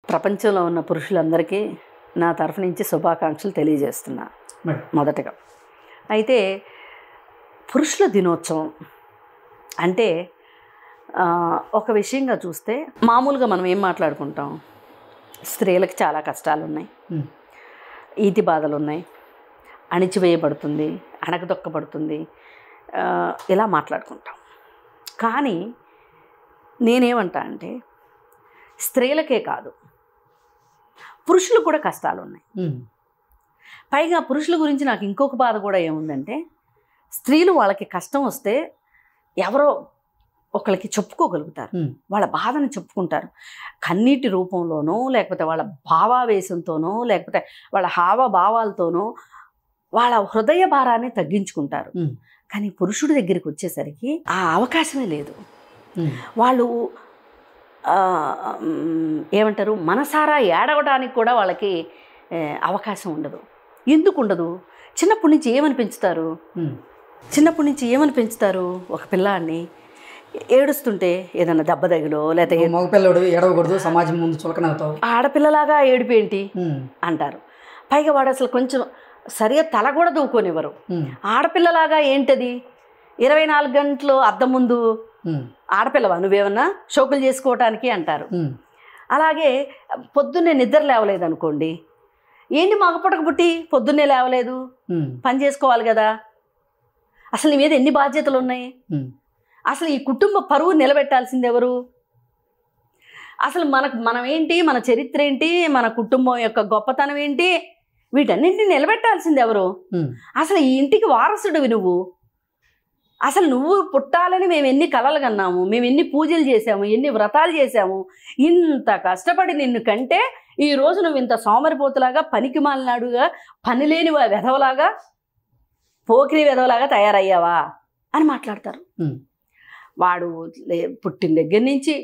ప్రపంచంలో ఉన్న పురుషులందరికీ నా తరఫు నుంచి శుభాకాంక్షలు తెలియజేస్తున్నా. మొదటగా అయితే పురుషుల దినోత్సవం అంటే ఒక విషయంగా చూస్తే మామూలుగా మనం ఏం మాట్లాడుకుంటాం, స్త్రీలకు చాలా కష్టాలు ఉన్నాయి, ఈతి బాధలు ఉన్నాయి, అణిచివేయబడుతుంది, అణగదొక్కబడుతుంది, ఇలా మాట్లాడుకుంటాం. కానీ నేనేమంటా అంటే స్త్రీలకే కాదు పురుషులకు కూడా కష్టాలు ఉన్నాయి. పైగా పురుషుల గురించి నాకు ఇంకొక బాధ కూడా ఏముందంటే, స్త్రీలు వాళ్ళకి కష్టం వస్తే ఎవరో ఒకరికి చెప్పుకోగలుగుతారు, వాళ్ళ బాధను చెప్పుకుంటారు. కన్నీటి రూపంలోనో, లేకపోతే వాళ్ళ భావావేశంతోనో, లేకపోతే వాళ్ళ హావభావాలతోనో వాళ్ళ హృదయ భారాన్ని తగ్గించుకుంటారు. కానీ పురుషుడి దగ్గరికి వచ్చేసరికి ఆ అవకాశమే లేదు. వాళ్ళు ఏమంటారు, మనసారా ఏడవడానికి కూడా వాళ్ళకి అవకాశం ఉండదు. ఎందుకు ఉండదు? చిన్నప్పటి నుంచి ఏమని పెంచుతారు ఒక పిల్లాడిని? ఏడుస్తుంటే ఏదన్నా దెబ్బ తగిలో, లేదా మగపిల్లడు ఏడవకూడదు, సమాజం ముందు చులకనవుతావు, ఆడపిల్లలాగా ఏడిపేంటి అంటారు. పైగా వాడు అసలు కొంచెం సరిగా తల కూడా దూకోనివ్వరు. ఆడపిల్లలాగా ఏంటది, 24 గంటలు అద్దం ముందు ఆడపిల్లవా నువ్వేమన్నా షోకులు చేసుకోవటానికి అంటారు. అలాగే పొద్దున్నే నిద్ర లేవలేదు అనుకోండి, ఏంటి మగపడక పుట్టి పొద్దున్నే లేవలేదు, పని చేసుకోవాలి కదా, అసలు నీ మీద ఎన్ని బాధ్యతలు ఉన్నాయి, అసలు ఈ కుటుంబ పరువు నిలబెట్టాల్సింది ఎవరు, అసలు మనం ఏంటి, మన చరిత్ర ఏంటి, మన కుటుంబం యొక్క గొప్పతనం ఏంటి, వీటన్నింటినీ నిలబెట్టాల్సింది ఎవరు, అసలు ఈ ఇంటికి వారసుడివి నువ్వు, అసలు నువ్వు పుట్టాలని మేము ఎన్ని కలలు కన్నాము, మేము ఎన్ని పూజలు చేసాము, ఎన్ని వ్రతాలు చేసాము, ఇంత కష్టపడి నిన్ను కంటే ఈరోజు నువ్వు ఇంత సోమరిపోతులాగా, పనికి మాలినాడుగా, పని లేని వెధవలాగా, పోకిరి వెధవలాగా తయారయ్యావా అని మాట్లాడతారు. వాడు పుట్టిన దగ్గర నుంచి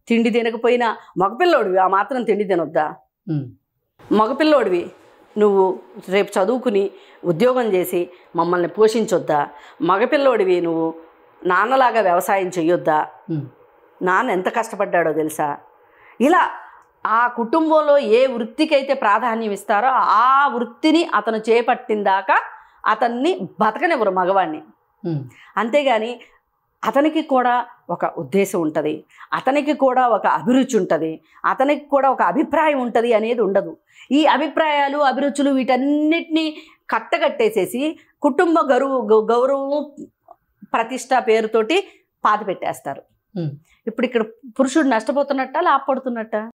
తిండి తినకపోయినా, మగపిల్లోడివి ఆ మాత్రం తిండి తినొద్దా? మగపిల్లోడివి నువ్వు రేపు చదువుకుని ఉద్యోగం చేసి మమ్మల్ని పోషించొద్దా? మగపిల్లోడివి నువ్వు నాన్నలాగా వ్యవసాయం చెయ్యొద్దా? నాన్న ఎంత కష్టపడ్డాడో తెలుసా? ఇలా ఆ కుటుంబంలో ఏ వృత్తికైతే ప్రాధాన్యం ఇస్తారో ఆ వృత్తిని అతను చేపట్టిన దాకా అతన్ని బతకనివ్వరు మగవాడిని. అంతేగాని అతనికి కూడా ఒక ఉద్దేశం ఉంటుంది, అతనికి కూడా ఒక అభిరుచి ఉంటుంది, అతనికి కూడా ఒక అభిప్రాయం ఉంటుంది అనేది ఉండదు. ఈ అభిప్రాయాలు, అభిరుచులు వీటన్నిటినీ కట్టగట్టేసేసి కుటుంబ గౌరవం ప్రతిష్ట పేరుతోటి పాతి పెట్టేస్తారు. ఇప్పుడు ఇక్కడ పురుషుడు నష్టపోతున్నట్ట, లాభపడుతున్నట్ట?